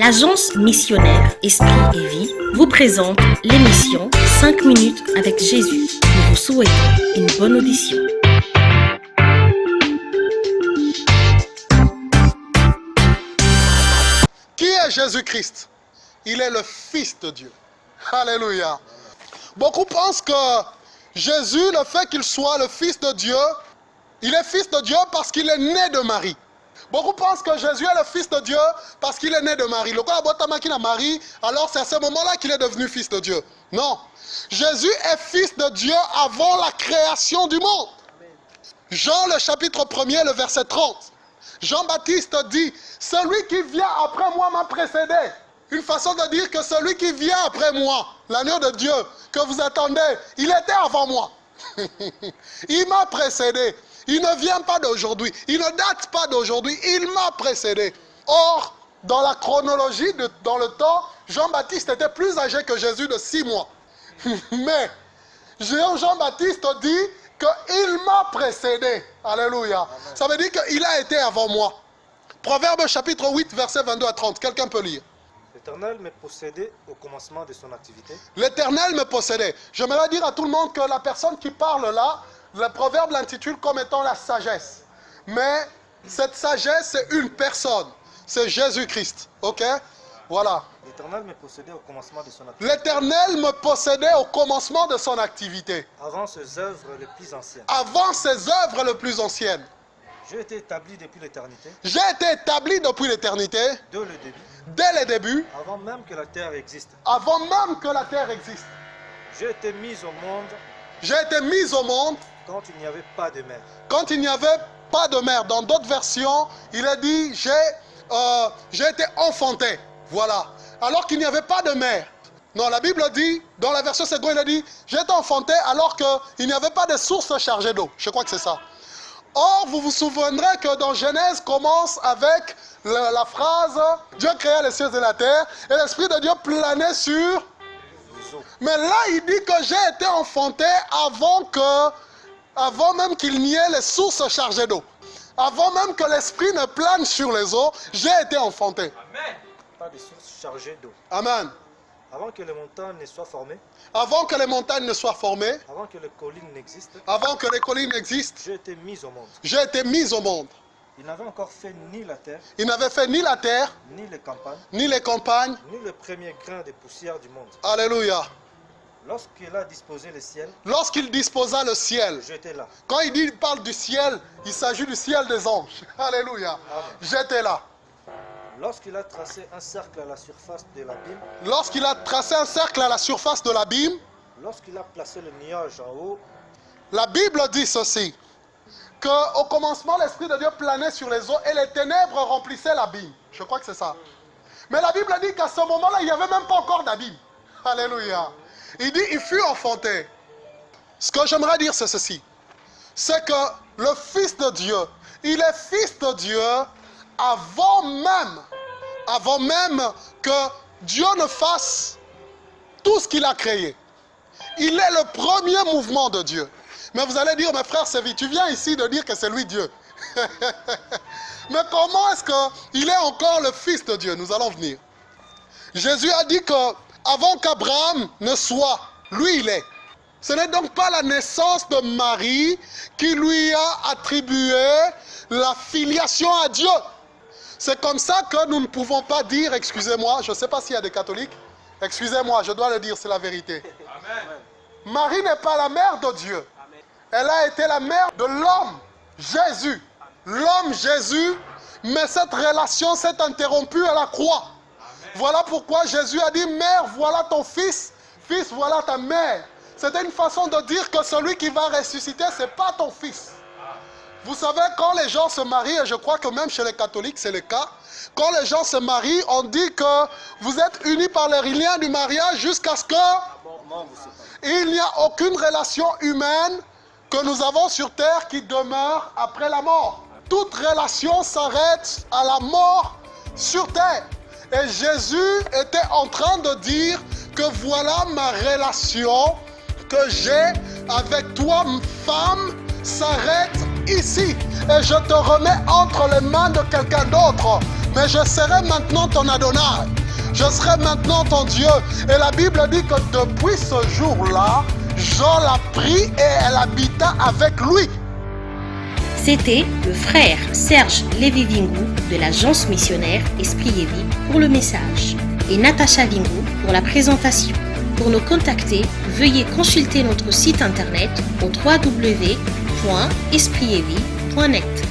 L'agence missionnaire Esprit et Vie vous présente l'émission 5 minutes avec Jésus. Nous vous souhaitons une bonne audition. Qui est Jésus-Christ? Il est le Fils de Dieu. Alléluia. Beaucoup pensent que Jésus, le fait qu'il soit le Fils de Dieu, il est Fils de Dieu parce qu'il est né de Marie. Beaucoup pensent que Jésus est le Fils de Dieu parce qu'il est né de Marie. Le cas Marie, alors c'est à ce moment-là qu'il est devenu Fils de Dieu. Non. Jésus est Fils de Dieu avant la création du monde. Jean, le chapitre 1er, le verset 30. Jean-Baptiste dit, celui qui vient après moi m'a précédé. Une façon de dire que celui qui vient après moi, l'agneau de Dieu, que vous attendez, il était avant moi. Il m'a précédé. Il ne vient pas d'aujourd'hui. Il ne date pas d'aujourd'hui. Il m'a précédé. Or, dans la chronologie, dans le temps, Jean-Baptiste était plus âgé que Jésus de 6 mois. Mais Jean-Baptiste dit qu'il m'a précédé. Alléluia. Amen. Ça veut dire qu'il a été avant moi. Proverbe chapitre 8, verset 22 à 30. Quelqu'un peut lire. L'Éternel me possédait au commencement de son activité. L'Éternel me possédait. J'aimerais dire à tout le monde que la personne qui parle là, le proverbe l'intitule comme étant la sagesse. Mais cette sagesse, c'est une personne. C'est Jésus-Christ. Ok? Voilà. L'Éternel me possédait au commencement de son activité. L'Éternel me possédait au commencement de son activité. Avant ses œuvres les plus anciennes. Avant ses œuvres les plus anciennes. J'ai été établi depuis l'éternité. J'ai été établi depuis l'éternité. Dès le début. Dès le début. Avant même que la terre existe. Avant même que la terre existe. J'ai été mis au monde. J'ai été mis au monde. Quand il n'y avait pas de mère. Quand il n'y avait pas de mère. Dans d'autres versions, il a dit, j'ai été enfanté. Voilà. Alors qu'il n'y avait pas de mère. Non, la Bible dit, dans la version seconde, il a dit, j'ai été enfanté alors qu'il n'y avait pas de source chargée d'eau. Je crois que c'est ça. Or, vous vous souviendrez que dans Genèse commence avec la phrase « Dieu créa les cieux et la terre et l'Esprit de Dieu planait sur... » Mais là, il dit que j'ai été enfanté avant même qu'il n'y ait les sources chargées d'eau. Avant même que l'Esprit ne plane sur les eaux, j'ai été enfanté. Amen. Pas de sources chargées d'eau. Amen. Avant que les montagnes ne soient formées. Avant que les montagnes ne soient formées. Avant que les collines n'existent. Avant que les collines existent. J'ai été mis au monde. J'ai été mis au monde. Il n'avait encore fait ni la terre. Il n'avait fait ni la terre. Ni les campagnes. Ni les campagnes. Ni le premier grain de poussière du monde. Alléluia. Lorsqu'il a disposé le ciel. Lorsqu'il disposa le ciel. J'étais là. Quand il parle du ciel, il s'agit du ciel des anges. Alléluia. J'étais là. Lorsqu'il a tracé un cercle à la surface de l'abîme. Lorsqu'il a tracé un cercle à la surface de l'abîme. Lorsqu'il a placé le nuage en haut. La Bible dit ceci. Qu'au commencement, l'Esprit de Dieu planait sur les eaux et les ténèbres remplissaient l'abîme. Je crois que c'est ça. Mais la Bible dit qu'à ce moment-là, il n'y avait même pas encore d'abîme. Alléluia. Il dit, il fut enfanté. Ce que j'aimerais dire, c'est ceci. C'est que le Fils de Dieu, il est Fils de Dieu avant même que Dieu ne fasse tout ce qu'il a créé. Il est le premier mouvement de Dieu. Mais vous allez dire, mes frères, c'est vite, tu viens ici de dire que c'est lui Dieu. Mais comment est-ce qu'il est encore le Fils de Dieu? Nous allons venir. Jésus a dit que avant qu'Abraham ne soit, lui il est. Ce n'est donc pas la naissance de Marie qui lui a attribué la filiation à Dieu. C'est comme ça que nous ne pouvons pas dire, excusez-moi, je ne sais pas s'il y a des catholiques, excusez-moi, je dois le dire, c'est la vérité. Amen. Marie n'est pas la mère de Dieu. Amen. Elle a été la mère de l'homme, Jésus. L'homme Jésus, mais cette relation s'est interrompue à la croix. Voilà pourquoi Jésus a dit, mère, voilà ton fils, fils, voilà ta mère. C'était une façon de dire que celui qui va ressusciter, ce n'est pas ton fils. Vous savez, quand les gens se marient, et je crois que même chez les catholiques, c'est le cas, quand les gens se marient, on dit que vous êtes unis par les liens du mariage jusqu'à ce que il n'y a aucune relation humaine que nous avons sur terre qui demeure après la mort. Toute relation s'arrête à la mort sur terre. Et Jésus était en train de dire que voilà ma relation que j'ai avec toi, femme, s'arrête ici. Et je te remets entre les mains de quelqu'un d'autre. mais je serai maintenant ton Adonai. Je serai maintenant ton Dieu. Et la Bible dit que depuis ce jour-là, Jean l'a pris et elle habita avec lui. C'était le frère Serge Lévy-Vingou de l'agence missionnaire Esprit et Vie pour le message et Natacha Vingou pour la présentation. Pour nous contacter, veuillez consulter notre site internet au www.espritevie.net.